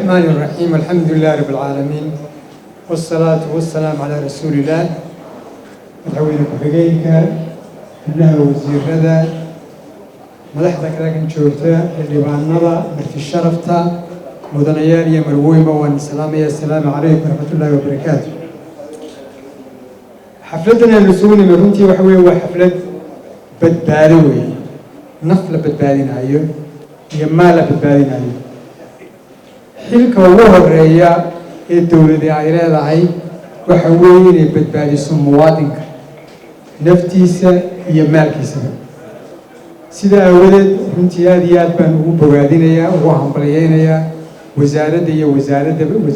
الرحمن الرحيم الحمد لله رب العالمين والصلاة والسلام على رسول الله مدحوين كحجيك إنه وزير هذا مدحتك لكن شورته اللي بعنا مرت الشرفته مدنيان يا مرويمة والسلام يا السلام عليكم ورحمة الله وبركاته. حفلتنا اللي سوينا مرنتي وحوي وحفلة بدبالوي نفل بدبالين عيو يمالة بدبالين عيو حلك ووهر الرئية الدولة دي عيلة هاي وحويني بدبالي سمواتنك نفتيسة يمالكيسة سيدا أولد رنتياديات بان بوغادينيا وهمبليينيا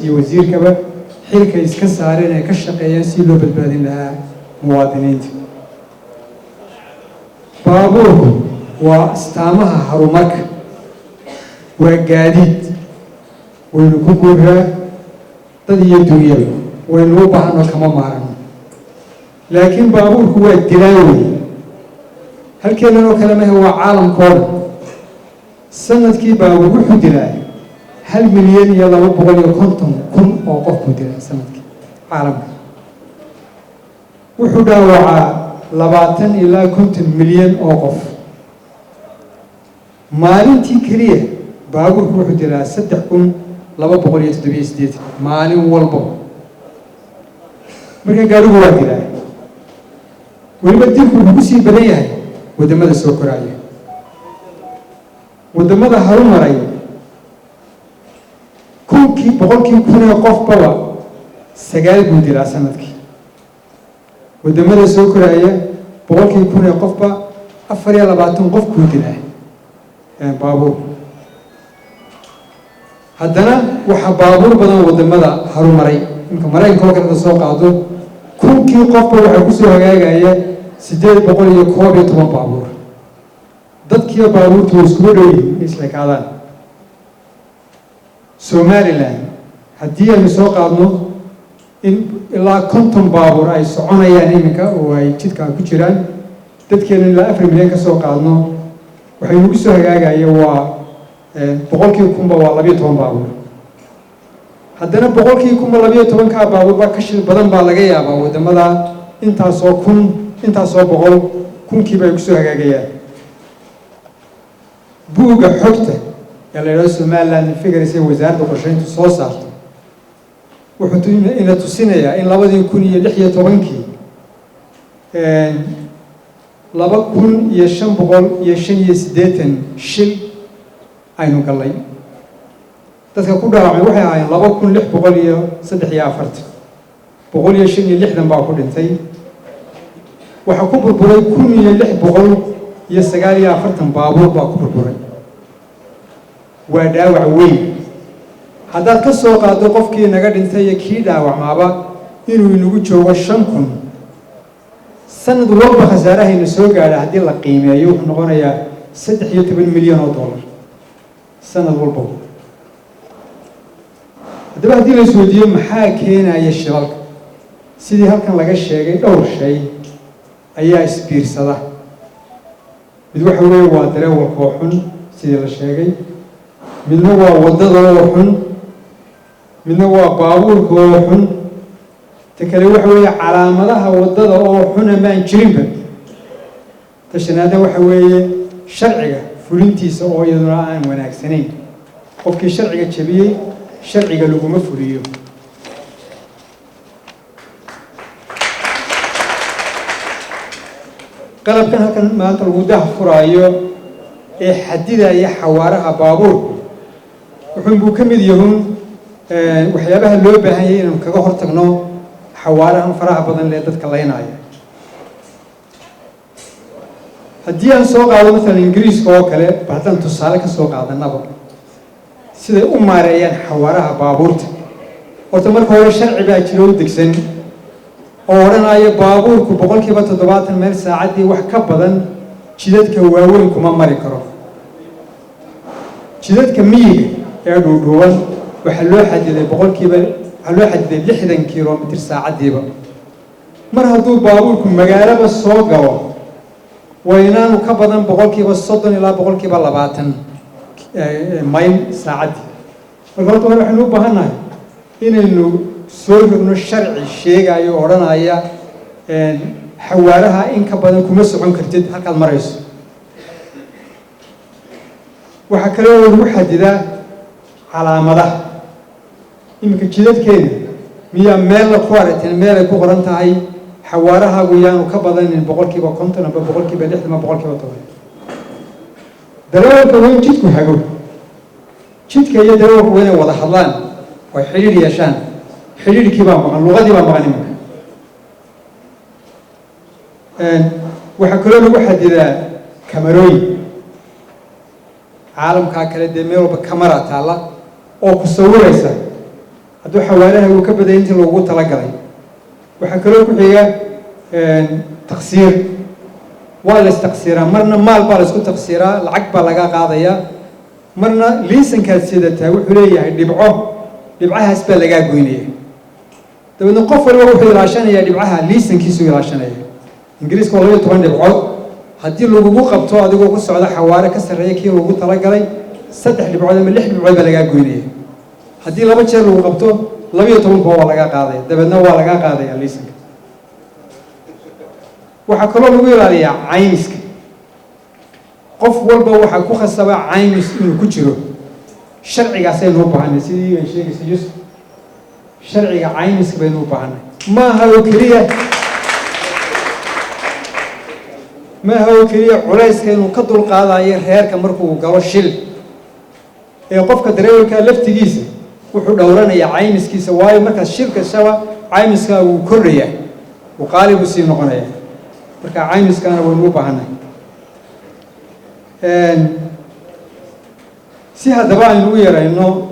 وزير كبا حلك يسكسارين كشقيان سيلو بدبالين لها مواطنين بابوه واستامها هرومك وقاديد وينكوكوها تدي الدنيا وينوبها كما مارن لكن بابوه هو الدلاوي هل كان له كلامه هو عالم كون سنة كي بابوه دلاوي هل مليون يلا بقول يكونتم كن أوقف دلاوي سنة كي عالم وحدا وعاء لبعتن إلى كنت مليون أوقف مالنتي كريه بابوه هو دلاوي صدقكم لبا بقول يتدبي سديت مالي والبو مركا قالوا هو دلاوي ويبدلكم بسي بدايه ودمada soo koraya wadamada harumaray boqolkii kun qof baba 9 buu dilaa sanadkii wadamada soo koraya boqolkii kun qof ba 24 qof ku dilaa baabuur haddana waxa baabuur badan wadamada harumaray inka Mareykanka kala soo qaado kunkii qof waxa ku soo hagaagaya 812 baabuur dadkii baabuurtu isku dhoweeyay isla kaadaan Somaliland haddii ay soo qaadno in ilaa 50 baabuur ay soconayaan iminka oo ay jidka ku jiraan dadkeena ilaa 4 milyan ka soo qaadno waxay ugu soo hagaagaya waa boqolkii kunba waa 12 baabuur haddana boqolkii kunba 12 ka baabuur ba ka shil badan baa laga yaabaa wadamada intaas oo kun intaas oo boqol kunkii bay ku soo hagaagayaan buuga xogta yalla Somaliland fikraysa wasaaradda qorsheynta soo saarto wuxuu ina tusinayaa in 2016 2580 shil aynu galay dadka ku dhaawacmay waxay ahaayeen 2643 156 baa ku dhintay waxa ku burburay 1649 baabuur baa ku burburay waa dhaawac weyn haddaad ka soo qaado qofkii naga dhintay iyo kii dhaawacmaaba inuu inagu joogo 5000 sanad walba khasaarahayna soo gaadha haddii la qiimeeyo wuxuu noqonayaa 13 milyan oo dollar sanad walba haddaba haddii la isweydiiyo maxaa keenaya shilalka sidii halkan laga sheegay dhowr shay ayaa isbiirsada mid waxa weeye waa dareewalka oo xun sidii la sheegay midna waa wadada oo xun midna waa baabuurka oo xun ta kale waxa weeye calaamadaha wadada oo xun ama jirinba tashanaada waxa weeye sharciga fulintiisa oo iyaduna aan wanaagsanayn qofkii sharciga jabiyay sharciga laguma fuliyo qalabkan halkan maanta lagu daahfuraayo ee xadidaya xawaaraha baabuurku wuxuu ka mid yahay waxyaabaha loo baahan yahay inaan kaga hortagno xawaarahan faraha badan ee dadka leynaya haddii aan soo qaado mesela ingiriiska oo kale badan tusaale ka soo qaadanaba siday u maareeyaan xawaaraha baabuurta horta marka hore sharci baa jiro u degsan oo oranaya baabuurku 70 meel saacadii wax ka badan jidadka waaweyn kuma mari karo jidadka miyiga ee dhuudhuwan waxa loo xadiday 60 kilomitir saacadiiba mar hadduu baabuurku magaalada soo galo waynaanu ka badan 30 ilaa 20 mayl saacadii marka horta waxaynu u baahannahay inaynu soo rogno sharci sheegayo oo odhanaya xawaaraha in ka badan kuma socon kartid halkaad marayso. waxaa kale oo lagu xadidaa calaamadaha. iminka jidadkeena miyaa meel la ku aragteen meel ay ku qoran tahay xawaarahaagu yaanu ka badanin 50% amba 60% ama 10%. darawalka waa in jidku hago. jidka iyo darawalku waa inay wada hadlaan oo xiriir yeeshaan. xiriirkii baa maqan, luqadii baa maqan iminka. waxaa kaloo lagu xadidaa kamarooyin. caalamkaa kale dee meel walba kamara taalla oo ku sawiraysa hadduu xawaaraha uu ka baday intii loogu talagalay. waxaa kaloo ku xiga taqsiir. waa la istaqsiiraa, marna maal baa la isku taqsiiraa, lacag baa laga qaadayaa, marna liisankaad sidataa wuxuu leeyahay dhibco, dhibcahaas baa lagaa goynaya. dabeedna qof waliba wuxuu ilaashanayaa dhibcaha liisankiisu ilaashanaya. ingiriiska waa 12 dhibcood. haddii lagugu qabto adigoo ku socda xawaare ka sarreeya kii lagu talagalay 3 dhibcood ama 6 dhibcood baa lagaa goynaya. haddii 2 jeer lagu qabto 12 waa laga qaadaya, dabeedna waa laga qaadaya liisanka. waxaa kaloo lagu ilaaliyaa caymiska. qof walba waxaa ku khasaba caymis inuu ku jiro. sharcigaas aynu u baahanay sidii ay sheegaysa Yusuf. sharciga caymiska baynu u baahanay. maaha oo keliya culayska inuu ka dulqaadayo reerka markuu galo shil ee qofka darawalka laftigiisa wuxuu dhowranayaa caymiskiisa. waayo markaas shilka shaba caymiska uu kordhaya, uu qaali buu sii noqonaya. marka caymiskana waynu u baahanay. si haddaba aynu u yarayno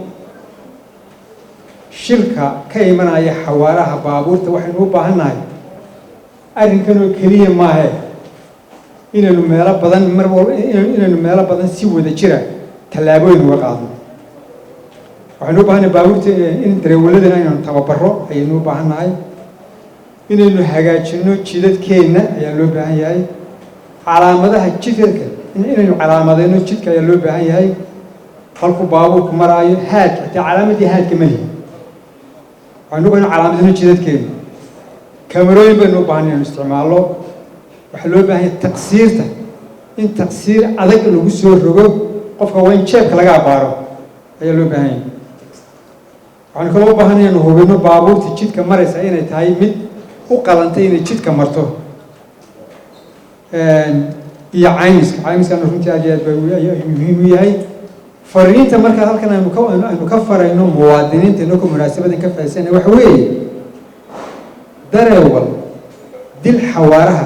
shilka ka imanaya xawaaraha baabuurta waxaynu u baahannahay arrinkan oo keliya maahe inaynu meelo badan inaynu meelo badan si wada jira tallaabooyin uga qaadno. waxaynu u baahannahay baabuurta in darawalladana inaynu tababaro ayaynu u baahannahay. inaynu hagaajino jidadkeenna ayaa loo baahan yahay. calaamadaha jidadka inaynu calaamadeyno jidka ayaa loo baahan yahay. halku baabuurku maraayo haadka xitaa calaamadii haadka ma lihi. waxaynu u baahannahay calaamadeyno jidadkeenna. kamarooyin baynu u baahannahay inaynu isticmaalno. waxaa loo baahan yahay taqsiirta in taqsiir adag lagu soo rogo qofka waa in jeebka laga abaaro ayaa loo baahan yahay. waxaynu kaloo u baahannahay inaynu hubino baabuurta jidka maraysa inay tahay mid u qalantay inay jidka marto. iyo caymiskana runtii aad iyo aad baa muhiim u yahay. fariinta marka halkan aynu ka farayno muwaadiniinta inoo ku munaasabadan ka faa'iideysana waxa weeye darawal dil xawaaraha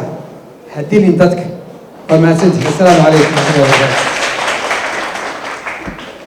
ha dilin dadka. waa mahadsantihiin. assalaamu calaykum waraxmatullahi wabarakaatu.